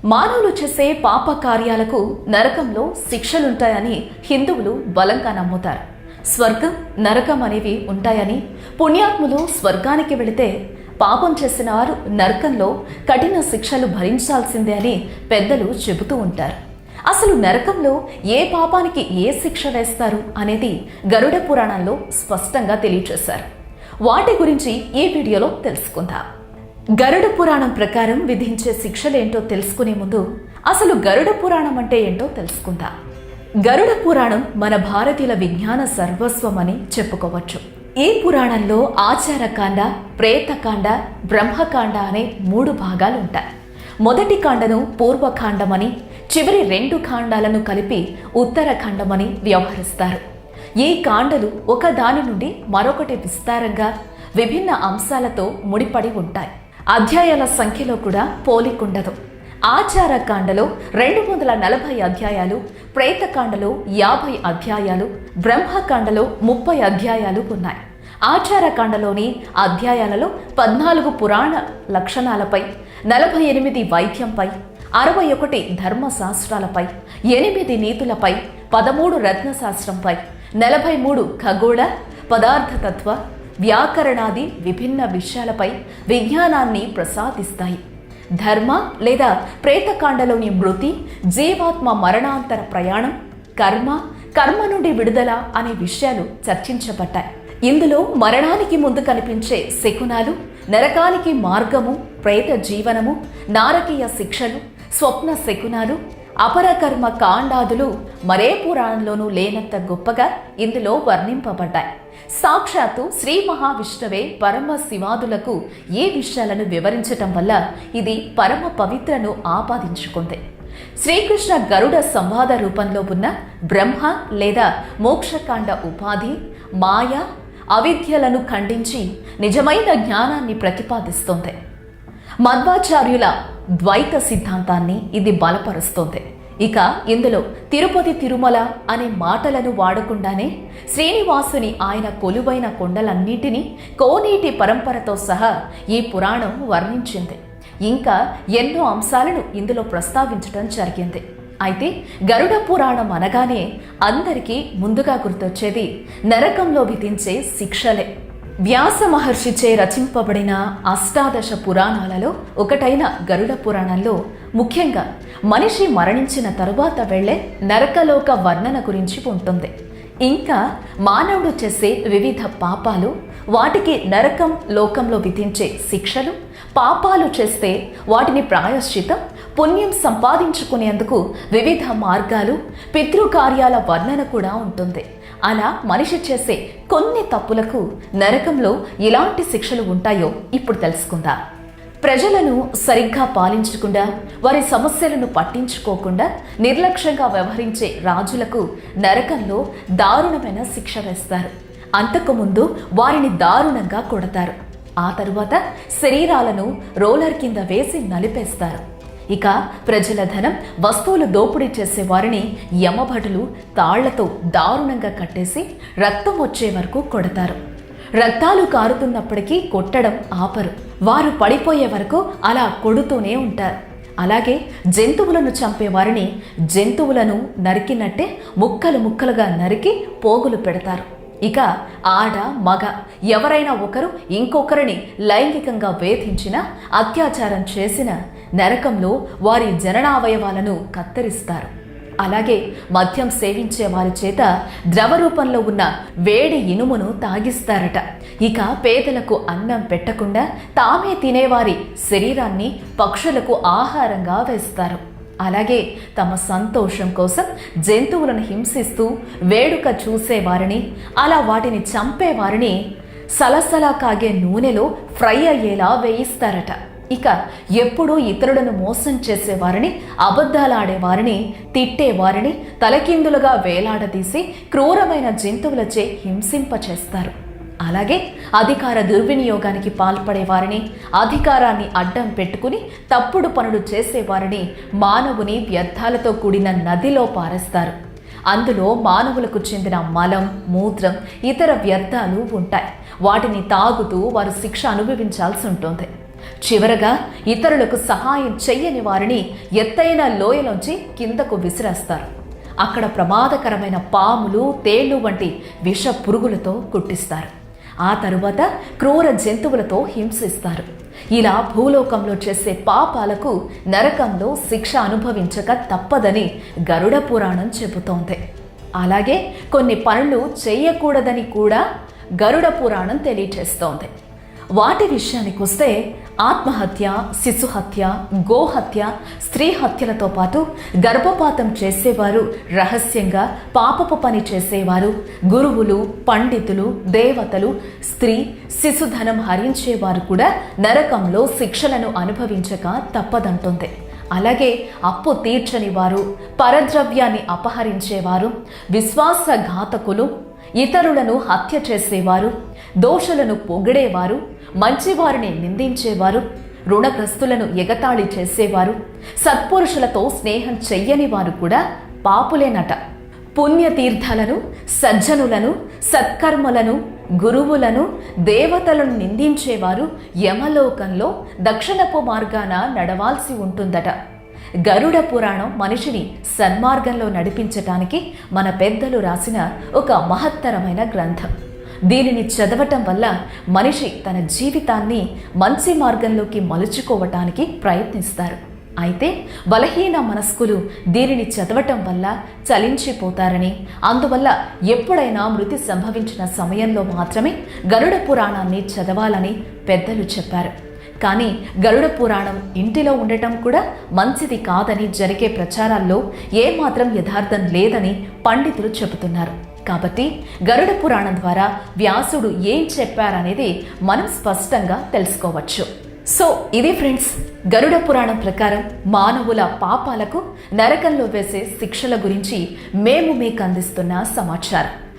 మానవులు చేసే పాప కార్యాలకు నరకంలో శిక్షలుంటాయని హిందువులు బలంగా నమ్ముతారు. స్వర్గం, నరకం అనేవి ఉంటాయని, పుణ్యాత్ములు స్వర్గానికి వెళితే పాపం చేసిన వారు నరకంలో కఠిన శిక్షలు భరించాల్సిందే అని పెద్దలు చెబుతూ ఉంటారు. అసలు నరకంలో ఏ పాపానికి ఏ శిక్ష వేస్తారు అనేది గరుడ పురాణంలో స్పష్టంగా తెలియచేశారు. వాటి గురించి ఈ వీడియోలో తెలుసుకుందాం. గరుడ పురాణం ప్రకారం విధించే శిక్షలేంటో తెలుసుకునే ముందు అసలు గరుడ పురాణం అంటే ఏంటో తెలుసుకుందాం. గరుడ పురాణం మన భారతీయుల విజ్ఞాన సర్వస్వం అని చెప్పుకోవచ్చు. ఈ పురాణంలో ఆచారకాండ, ప్రేతకాండ, బ్రహ్మకాండ అనే 3 భాగాలు ఉంటాయి. మొదటి కాండను పూర్వకాండమని, చివరి 2 కాండాలను కలిపి ఉత్తరకాండమని వ్యవహరిస్తారు. ఈ కాండలు ఒక దాని నుండి మరొకటి విస్తారంగా విభిన్న అంశాలతో ముడిపడి ఉంటాయి. అధ్యాయాల సంఖ్యలో కూడా పోలికుండదు. ఆచారకాండలో 240 అధ్యాయాలు, ప్రేతకాండలో 50 అధ్యాయాలు, బ్రహ్మకాండలో 30 అధ్యాయాలు ఉన్నాయి. ఆచారకాండలోని అధ్యాయాలలో 14 పురాణ లక్షణాలపై, 48 వైద్యంపై, 61 ధర్మశాస్త్రాలపై, 8 నీతులపై, 13 రత్నశాస్త్రంపై, 43 ఖగోళ, పదార్థతత్వ, వ్యాకరణాది విభిన్న విషయాలపై విజ్ఞానాన్ని ప్రసాదిస్తాయి. ధర్మ లేదా ప్రేతకాండలోని మృతి, జీవాత్మ మరణాంతర ప్రయాణం, కర్మ నుండి విడుదల అనే విషయాలు చర్చించబడ్డాయి. ఇందులో మరణానికి ముందు కనిపించే శకునాలు, నరకానికి మార్గము, ప్రేత జీవనము, నారకీయ శిక్షలు, స్వప్న శకునాలు, అపరకర్మ కాండాదులు మరే పురాణంలోనూ లేనంత గొప్పగా ఇందులో వర్ణింపబడ్డాయి. సాక్షాత్తు శ్రీ మహావిష్ణువే పరమ శివాదులకు ఈ విషయాలను వివరించటం వల్ల ఇది పరమ పవిత్రను ఆపాదించుకుంది. శ్రీకృష్ణ గరుడ సంవాద రూపంలో ఉన్న బ్రహ్మ లేదా మోక్షకాండ ఉపాధి, మాయ, అవిద్యలను ఖండించి నిజమైన జ్ఞానాన్ని ప్రతిపాదిస్తోంది. మధ్వాచార్యుల ద్వైత సిద్ధాంతాన్ని ఇది బలపరుస్తోంది. ఇక ఇందులో తిరుపతి, తిరుమల అనే మాటలను వాడకుండానే శ్రీనివాసుని ఆయన కొలువైన కొండలన్నిటినీ కోనేటి పరంపరతో సహా ఈ పురాణం వర్ణించింది. ఇంకా ఎన్నో అంశాలను ఇందులో ప్రస్తావించడం జరిగింది. అయితే గరుడ పురాణం అనగానే అందరికీ ముందుగా గుర్తొచ్చేది నరకంలో విధించే శిక్షలే. వ్యాస మహర్షిచే రచింపబడిన అష్టాదశ పురాణాలలో ఒకటైన గరుడ పురాణంలో ముఖ్యంగా మనిషి మరణించిన తరువాత వెళ్లే నరకలోక వర్ణన గురించి ఉంటుంది. ఇంకా మానవుడు చేసే వివిధ పాపాలు, వాటికి నరకం లోకంలో విధించే శిక్షలు, పాపాలు చేస్తే వాటిని ప్రాయశ్చితం, పుణ్యం సంపాదించుకునేందుకు వివిధ మార్గాలు, పితృకార్యాల వర్ణన కూడా ఉంటుంది. అలా మనిషి చేసే కొన్ని తప్పులకు నరకంలో ఎలాంటి శిక్షలు ఉంటాయో ఇప్పుడు తెలుసుకుందాం. ప్రజలను సరిగ్గా పాలించకుండా, వారి సమస్యలను పట్టించుకోకుండా నిర్లక్ష్యంగా వ్యవహరించే రాజులకు నరకంలో దారుణమైన శిక్ష వేస్తారు. అంతకుముందు వారిని దారుణంగా కొడతారు. ఆ తరువాత శరీరాలను రోలర్ కింద వేసి నలిపేస్తారు. ఇక ప్రజల ధనం, వస్తువులు దోపిడీ చేసే వారిని యమభటులు తాళ్లతో దారుణంగా కట్టేసి రక్తం వచ్చే వరకు కొడతారు. రక్తాలు కారుతున్నప్పటికీ కొట్టడం ఆపరు. వారు పడిపోయే వరకు అలా కొడుతూనే ఉంటారు. అలాగే జంతువులను చంపే వారిని జంతువులను నరికినట్టే ముక్కలు ముక్కలుగా నరికి పోగులు పెడతారు. ఇక ఆడ, మగ ఎవరైనా ఒకరు ఇంకొకరిని లైంగికంగా వేధించిన, అత్యాచారం చేసిన నరకంలో వారి జననావయవాలను కత్తిరిస్తారు. అలాగే మద్యం సేవించే వారి చేత ద్రవ రూపంలో ఉన్న వేడి ఇనుమును తాగిస్తారట. ఇక పేదలకు అన్నం పెట్టకుండా తామే తినేవారి శరీరాన్ని పక్షులకు ఆహారంగా వేస్తారు. అలాగే తమ సంతోషం కోసం జంతువులను హింసిస్తూ వేడుక చూసేవారిని, అలా వాటిని చంపేవారిని సలసలా కాగే నూనెలో ఫ్రై అయ్యేలా వేయిస్తారట. ఇక ఎప్పుడూ ఇతరులను మోసం చేసేవారిని, అబద్ధాలాడేవారిని, తిట్టేవారిని తలకిందులుగా వేలాడదీసి క్రూరమైన జంతువులచే హింసింపచేస్తారు. అలాగే అధికార దుర్వినియోగానికి పాల్పడే వారిని, అధికారాన్ని అడ్డం పెట్టుకుని తప్పుడు పనులు చేసేవారిని మానవుని వ్యర్థాలతో కూడిన నదిలో పారేస్తారు. అందులో మానవులకు చెందిన మలం, మూత్రం, ఇతర వ్యర్థాలు ఉంటాయి. వాటిని తాగుతూ వారు శిక్ష అనుభవించాల్సి ఉంటుంది. చివరగా ఇతరులకు సహాయం చెయ్యని వారిని ఎత్తైన లోయలోంచి కిందకు విసిరేస్తారు. అక్కడ ప్రమాదకరమైన పాములు, తేళ్లు వంటి విష పురుగులతో కుట్టిస్తారు. ఆ తరువాత క్రూర జంతువులతో హింసిస్తారు. ఇలా భూలోకంలో చేసే పాపాలకు నరకంలో శిక్ష అనుభవించక తప్పదని గరుడ పురాణం చెబుతోంది. అలాగే కొన్ని పనులు చేయకూడదని కూడా గరుడ పురాణం తెలియచేస్తోంది. వాటి విషయానికొస్తే ఆత్మహత్య, శిశుహత్య, గోహత్య, స్త్రీ హత్యలతో పాటు గర్భపాతం చేసేవారు, రహస్యంగా పాపపు పని చేసేవారు, గురువులు, పండితులు, దేవతలు, స్త్రీ, శిశుధనం హరించేవారు కూడా నరకంలో శిక్షలను అనుభవించక తప్పదంటుంది. అలాగే అప్పు తీర్చని వారు, పరద్రవ్యాన్ని అపహరించేవారు, విశ్వాసఘాతకులు, ఇతరులను హత్య చేసేవారు, దోషులను పొగిడేవారు, మంచివారిని నిందించేవారు, రుణగ్రస్తులను ఎగతాళి చేసేవారు, సత్పురుషులతో స్నేహం చెయ్యని వారు కూడా పాపులేనట. పుణ్యతీర్థాలను, సజ్జనులను, సత్కర్మలను, గురువులను, దేవతలను నిందించేవారు యమలోకంలో దక్షిణపు మార్గాన నడవాల్సి ఉంటుందట. గరుడ పురాణం మనిషిని సన్మార్గంలో నడిపించటానికి మన పెద్దలు రాసిన ఒక మహత్తరమైన గ్రంథం. దీనిని చదవటం వల్ల మనిషి తన జీవితాన్ని మంచి మార్గంలోకి మలుచుకోవటానికి ప్రయత్నిస్తారు. అయితే బలహీన మనస్కులు దీనిని చదవటం వల్ల చలించిపోతారని, అందువల్ల ఎప్పుడైనా మృతి సంభవించిన సమయంలో మాత్రమే గరుడ పురాణాన్ని చదవాలని పెద్దలు చెప్పారు. కానీ గరుడ పురాణం ఇంటిలో ఉండటం కూడా మంచిది కాదని జరిగే ప్రచారాల్లో ఏమాత్రం యథార్థం లేదని పండితులు చెబుతున్నారు. కాబట్టి గరుడ పురాణం ద్వారా వ్యాసుడు ఏం చెప్పారనేది మనం స్పష్టంగా తెలుసుకోవచ్చు. సో ఇది ఫ్రెండ్స్, గరుడ పురాణం ప్రకారం మానవుల పాపాలకు నరకంలో వేసే శిక్షల గురించి మేము మీకు అందిస్తున్న సమాచారం.